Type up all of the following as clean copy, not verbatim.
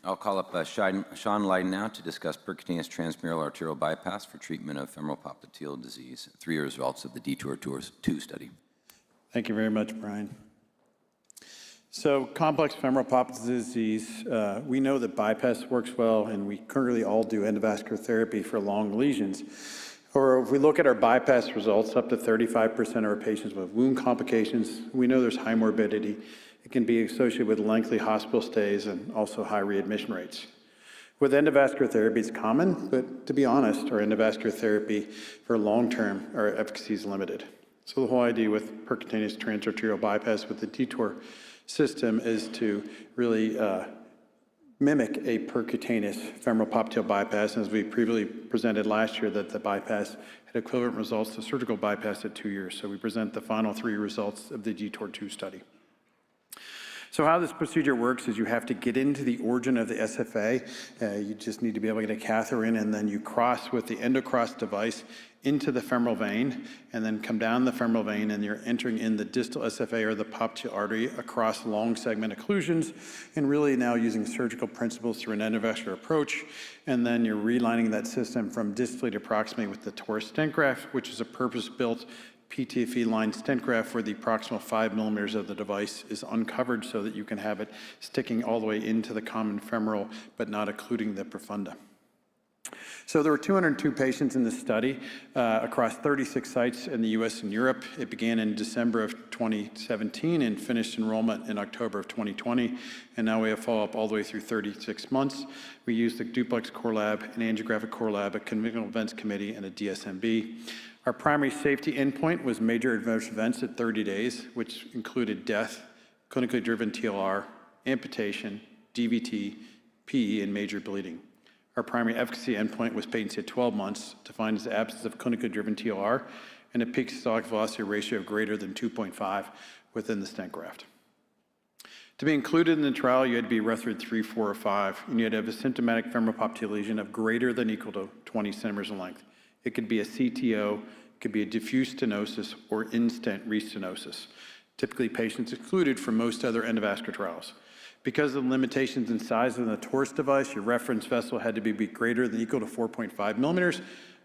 I'll call up Sean Lyden now to discuss percutaneous transmural arterial bypass for treatment of femoropopliteal disease, 3-year results of the DETOUR2 study. Thank you very much, Brian. So complex femoropopliteal disease, we know that bypass works well, and we currently all do endovascular therapy for long lesions. Or if we look at our bypass results, up to 35% of our patients with wound complications, we know there's high morbidity. It can be associated with lengthy hospital stays and also high readmission rates. With endovascular therapy, it's common, but to be honest, our endovascular therapy for long-term, our efficacy is limited. So the whole idea with percutaneous transarterial bypass with the DETOUR system is to really mimic a percutaneous femoropopliteal bypass. As we previously presented last year, that the bypass had equivalent results to surgical bypass at 2 years. So we present the final 3 results of the DETOUR2 study. So how this procedure works is you have to get into the origin of the SFA. You just need to be able to get a catheter in, and then you cross with the endocross device into the femoral vein, and then come down the femoral vein, and you're entering in the distal SFA or the popliteal artery across long segment occlusions, and really now using surgical principles through an endovascular approach. And then you're relining that system from distally to proximally with the torus stent graft, which is a purpose-built PTFE line stent graft where the proximal 5 millimeters of the device is uncovered so that you can have it sticking all the way into the common femoral, but not occluding the profunda. So there were 202 patients in this study across 36 sites in the US and Europe. It began in December of 2017 and finished enrollment in October of 2020. And now we have follow-up all the way through 36 months. We used the duplex core lab, an angiographic core lab, a conventional events committee, and a DSMB. Our primary safety endpoint was major adverse events at 30 days, which included death, clinically driven TLR, amputation, DVT, PE, and major bleeding. Our primary efficacy endpoint was patency at 12 months, defined as the absence of clinically driven TLR and a peak systolic velocity ratio of greater than 2.5 within the stent graft. To be included in the trial, you had to be Rutherford 3, 4, or 5, and you had to have a symptomatic femoropopliteal lesion of greater than or equal to 20 centimeters in length. It could be a CTO, it could be a diffuse stenosis, or in-stent restenosis. Typically, patients excluded from most other endovascular trials. Because of the limitations in size of the torus device, your reference vessel had to be greater than or equal to 4.5 millimeters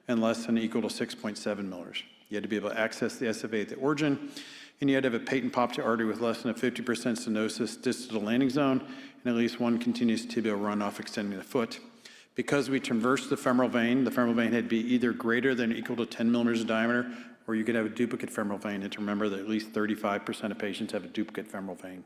and less than or equal to 6.7 millimeters. You had to be able to access the SFA at the origin, and you had to have a patent popliteal artery with less than a 50% stenosis distal to the landing zone, and at least one continuous tibial runoff extending the foot. Because we traversed the femoral vein had to be either greater than or equal to 10 millimeters in diameter, or you could have a duplicate femoral vein. And to remember that at least 35% of patients have a duplicate femoral vein.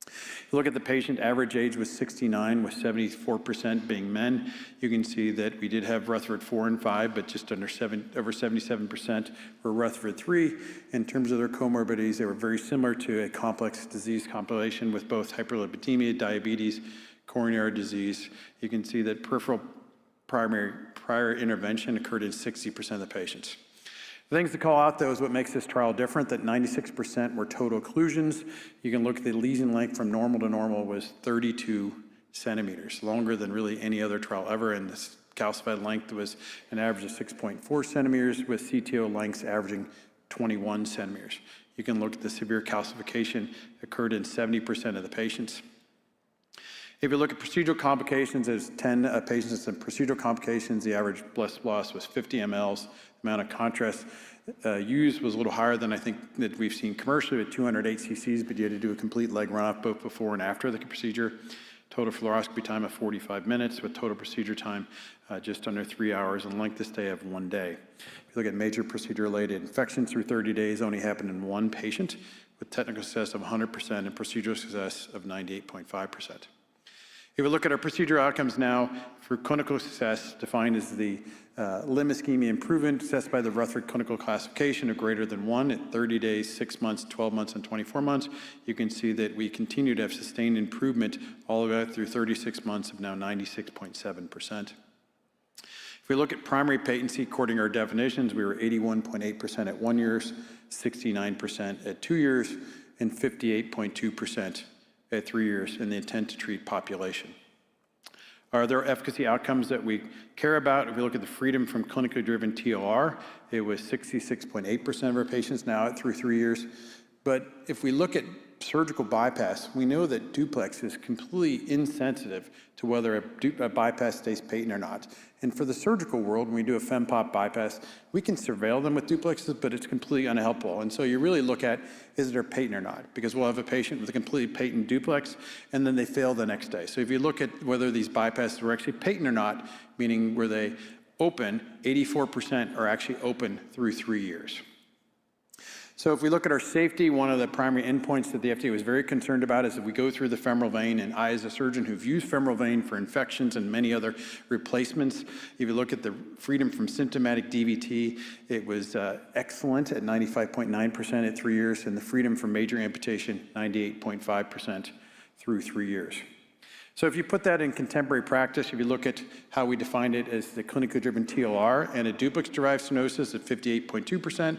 If you look at the patient, average age was 69, with 74% being men. You can see that we did have Rutherford 4 and 5, but just over 77% were Rutherford 3. In terms of their comorbidities, they were very similar to a complex disease compilation with both hyperlipidemia, diabetes, coronary disease. You can see that peripheral prior intervention occurred in 60% of the patients. The things to call out, though, is what makes this trial different, that 96% were total occlusions. You can look at the lesion length from normal to normal was 32 centimeters, longer than really any other trial ever, and this calcified length was an average of 6.4 centimeters, with CTO lengths averaging 21 centimeters. You can look at the severe calcification occurred in 70% of the patients. If you look at procedural complications, there's 10 patients in procedural complications. The average blood loss was 50 mLs. The amount of contrast used was a little higher than I think that we've seen commercially at 208 cc's, but you had to do a complete leg runoff both before and after the procedure. Total fluoroscopy time of 45 minutes with total procedure time just under 3 hours and length of stay of 1 day. If you look at major procedure-related infections through 30 days, only happened in 1 patient with technical success of 100% and procedural success of 98.5%. If we look at our procedure outcomes now for clinical success, defined as the limb ischemia improvement assessed by the Rutherford clinical classification of greater than 1 at 30 days, 6 months, 12 months, and 24 months, you can see that we continue to have sustained improvement all the way through 36 months of now 96.7%. If we look at primary patency according to our definitions, we were 81.8% at 1 year, 69% at 2 years, and 58.2% at 3 years in the intent to treat population. Are there efficacy outcomes that we care about? If we look at the freedom from clinically driven TLR, it was 66.8% of our patients now through 3 years. But if we look at surgical bypass, we know that duplex is completely insensitive to whether a bypass stays patent or not. And for the surgical world, when we do a FemPop bypass, we can surveil them with duplexes, but it's completely unhelpful. And so you really look at, is it a patent or not? Because we'll have a patient with a completely patent duplex, and then they fail the next day. So if you look at whether these bypasses are actually patent or not, meaning were they open, 84% are actually open through 3 years. So if we look at our safety, one of the primary endpoints that the FDA was very concerned about is if we go through the femoral vein, and I, as a surgeon who've used femoral vein for infections and many other replacements, if you look at the freedom from symptomatic DVT, it was excellent at 95.9% at 3 years, and the freedom from major amputation, 98.5% through 3 years. So if you put that in contemporary practice, if you look at how we defined it as the clinically driven TLR and a duplex-derived stenosis at 58.2%,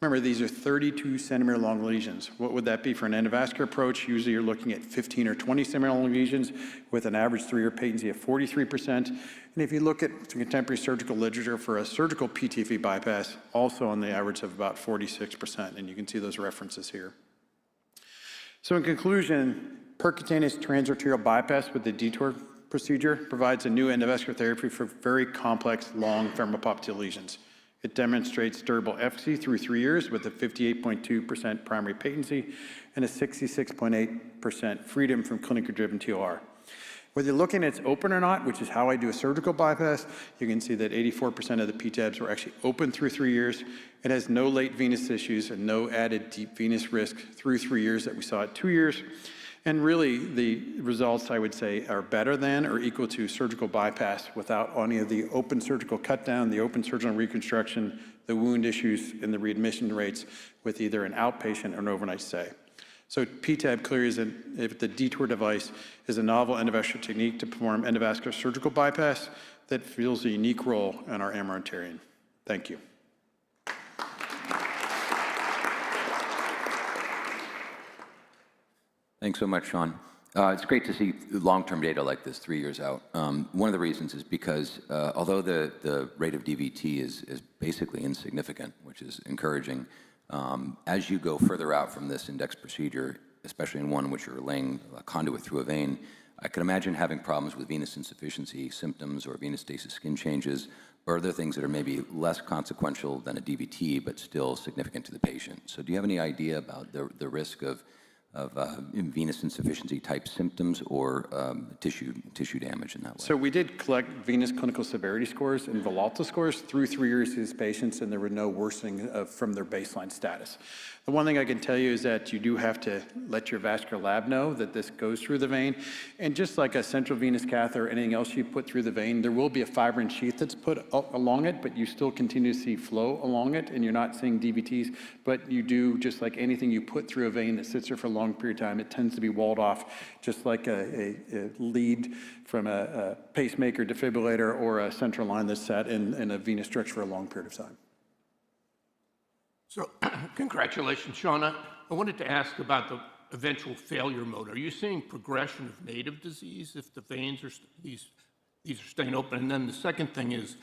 remember, these are 32 centimeter long lesions. What would that be for an endovascular approach? Usually you're looking at 15 or 20 centimeter long lesions with an average 3-year patency of 43%. And if you look at the contemporary surgical literature for a surgical PTFE bypass, also on the average of about 46%, and you can see those references here. So in conclusion, percutaneous transarterial bypass with the DETOUR procedure provides a new endovascular therapy for very complex, long femoropopliteal lesions. It demonstrates durable efficacy through 3 years with a 58.2% primary patency and a 66.8% freedom from clinically driven TOR. Whether you're looking at it's open or not, which is how I do a surgical bypass, you can see that 84% of the PTABs were actually open through 3 years. It has no late venous issues and no added deep venous risk through 3 years that we saw at 2 years. And really, the results, I would say, are better than or equal to surgical bypass without any of the open surgical cut down, the open surgical reconstruction, the wound issues, and the readmission rates with either an outpatient or an overnight stay. So PTAB clearly is if the DETOUR device is a novel endovascular technique to perform endovascular surgical bypass that fills a unique role in our armamentarium. Thank you. Thanks so much, Sean. It's great to see long-term data like this 3 years out. One of the reasons is because although the rate of DVT is basically insignificant, which is encouraging, as you go further out from this index procedure, especially in one in which you're laying a conduit through a vein, I can imagine having problems with venous insufficiency symptoms or venous stasis skin changes or other things that are maybe less consequential than a DVT but still significant to the patient. So do you have any idea about the risk of venous insufficiency type symptoms or tissue damage in that way? So we did collect venous clinical severity scores and Villalta scores through 3 years of these patients, and there were no worsening from their baseline status. The one thing I can tell you is that you do have to let your vascular lab know that this goes through the vein. And just like a central venous catheter or anything else you put through the vein, there will be a fibrin sheath that's put along it, but you still continue to see flow along it, and you're not seeing DVTs. But you do, just like anything you put through a vein that sits there for a long period of time, it tends to be walled off, just like a lead from a pacemaker, defibrillator, or a central line that's sat in a venous structure for a long period of time. So, congratulations, Sean. I wanted to ask about the eventual failure mode. Are you seeing progression of native disease if the veins are, these are staying open? And then the second thing is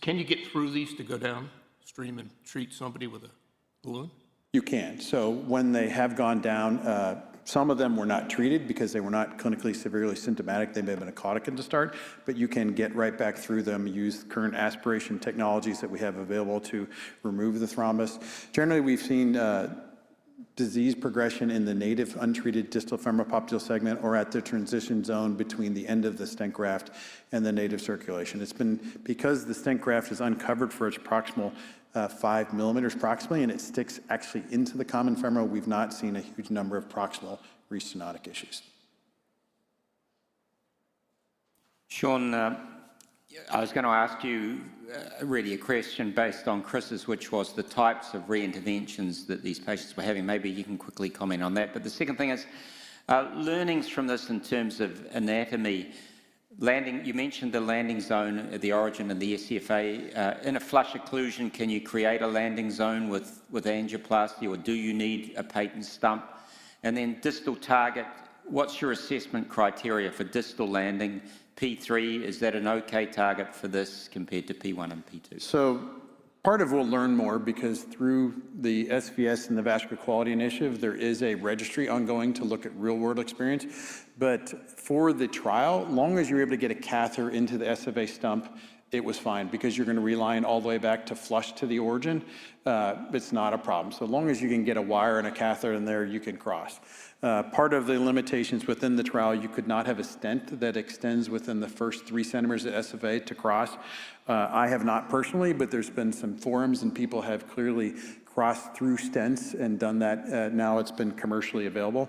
can you get through these to go downstream and treat somebody with a balloon? You can. So when they have gone down, some of them were not treated because they were not clinically severely symptomatic. They may have been aquatic to start, but you can get right back through them, use current aspiration technologies that we have available to remove the thrombus. Generally, we've seen disease progression in the native untreated distal femoropopliteal segment or at the transition zone between the end of the stent graft and the native circulation. It's been because the stent graft is uncovered for its proximal 5 millimeters proximally, and it sticks actually into the common femoral. We've not seen a huge number of proximal restenotic issues. Sean, I was going to ask you really a question based on Chris's, which was the types of re-interventions that these patients were having. Maybe you can quickly comment on that. But the second thing is learnings from this in terms of anatomy. Landing, you mentioned the landing zone at the origin of the SCFA. In a flush occlusion, can you create a landing zone with angioplasty, or do you need a patent stump? And then distal target, what's your assessment criteria for distal landing? P3, is that an okay target for this compared to P1 and P2? So Part of we'll learn more because through the SVS and the Vascular Quality Initiative, there is a registry ongoing to look at real-world experience. But for the trial, long as you're able to get a catheter into the SFA stump, it was fine because you're going to reline all the way back to flush to the origin. It's not a problem. So long as you can get a wire and a catheter in there, you can cross. Part of the limitations within the trial, you could not have a stent that extends within the first 3 centimeters of SFA to cross. I have not personally, but there's been some forums and people have clearly crossed through stents and done that. Now it's been commercially available.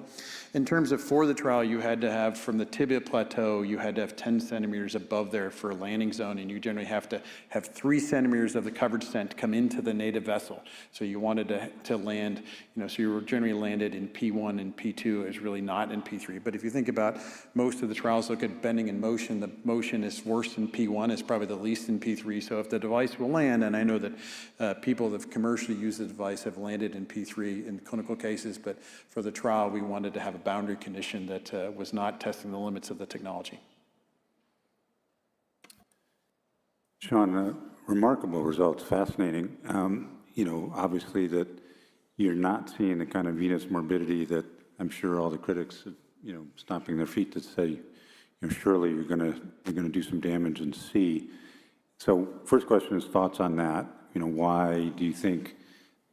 In terms of for the trial, you had to have from the tibia plateau, you had to have 10 centimeters above there for a landing zone, and you generally have to have 3 centimeters of the covered stent come into the native vessel. So you wanted to land, so you were generally landed in P1 and P2. It was really not in P3. But if you think about most of the trials, look at bending and motion, the motion is worse in P1, it's probably the least in P3. So if the device will land, and I know that people that have commercially used the device have landed in P3 in clinical cases, but for the trial, we wanted to have a boundary condition that was not testing the limits of the technology. Sean, remarkable results, fascinating. Obviously that you're not seeing the kind of venous morbidity that I'm sure all the critics, stomping their feet to say, surely you're going to do some damage and see. So first question is thoughts on that. Why do you think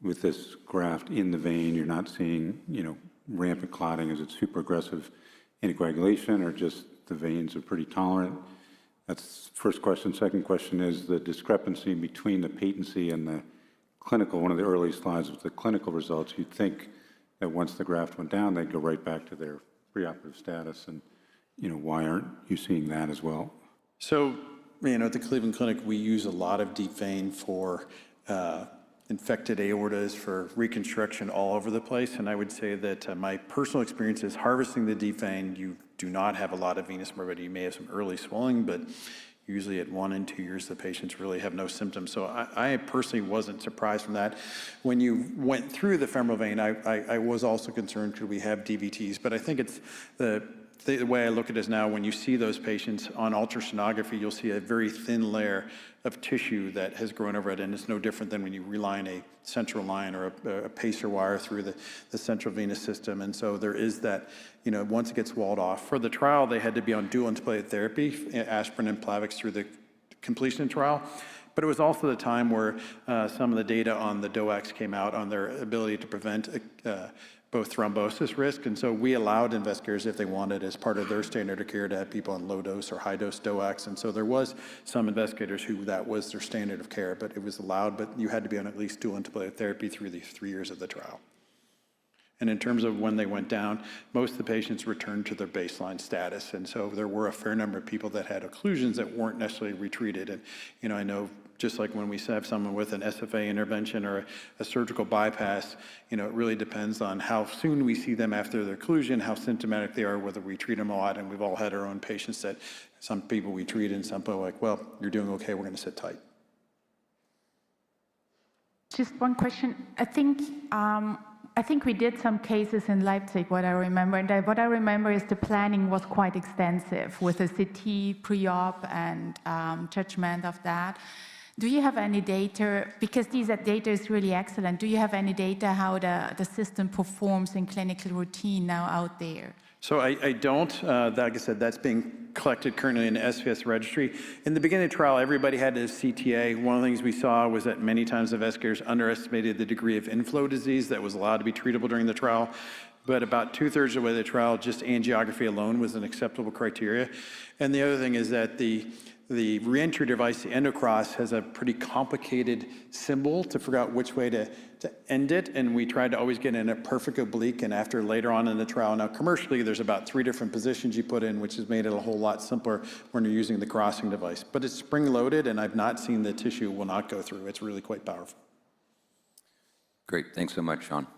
with this graft in the vein you're not seeing, rampant clotting? Is it super aggressive anticoagulation or just the veins are pretty tolerant? That's the first question. Second question is the discrepancy between the patency and the clinical. One of the early slides with the clinical results, you'd think that once the graft went down, they'd go right back to their preoperative status. And, why aren't you seeing that as well? So, at the Cleveland Clinic, we use a lot of deep vein for infected aortas, for reconstruction all over the place. And I would say that my personal experience is harvesting the deep vein, you do not have a lot of venous morbidity. You may have some early swelling, but usually at 1 and 2 years, the patients really have no symptoms. So I personally wasn't surprised from that. When you went through the femoral vein, I was also concerned, could we have DVTs? But I think it's the way I look at it is now, when you see those patients on ultrasonography, you'll see a very thin layer of tissue that has grown over it, and it's no different than when you reline a central line or a pacer wire through the central venous system. And so there is that, once it gets walled off. For the trial, they had to be on dual antiplatelet therapy, aspirin and Plavix through the completion of the trial. But it was also the time where some of the data on the DOACs came out on their ability to prevent both thrombosis risk, and so we allowed investigators, if they wanted, as part of their standard of care, to have people on low dose or high dose DOACs, and so there was some investigators who that was their standard of care, but it was allowed, but you had to be on at least dual antiplatelet therapy through these 3 years of the trial. And in terms of when they went down, most of the patients returned to their baseline status, and so there were a fair number of people that had occlusions that weren't necessarily retreated, and I know just like when we have someone with an SFA intervention or a surgical bypass, it really depends on how soon we see them after their occlusion, how symptomatic they are, whether we treat them a lot. And we've all had our own patients that some people we treat and some people are like, well, you're doing okay, we're going to sit tight. Just one question. I think we did some cases in Leipzig, what I remember. And what I remember is the planning was quite extensive with a CT pre-op and judgment of that. Do you have any data, because that data is really excellent, do you have any data how the system performs in clinical routine now out there? So I don't. Like I said, that's being collected currently in the SVS registry. In the beginning of the trial, everybody had a CTA. One of the things we saw was that many times investigators underestimated the degree of inflow disease that was allowed to be treatable during the trial. But about 2/3 of the way of the trial, just angiography alone was an acceptable criteria. And the other thing is that the reentry device, the endocross, has a pretty complicated symbol to figure out which way to end it, and we tried to always get in a perfect oblique, and after later on in the trial, now commercially there's about 3 different positions you put in, which has made it a whole lot simpler when you're using the crossing device. But it's spring-loaded, and I've not seen the tissue will not go through. It's really quite powerful. Great, thanks so much, Sean.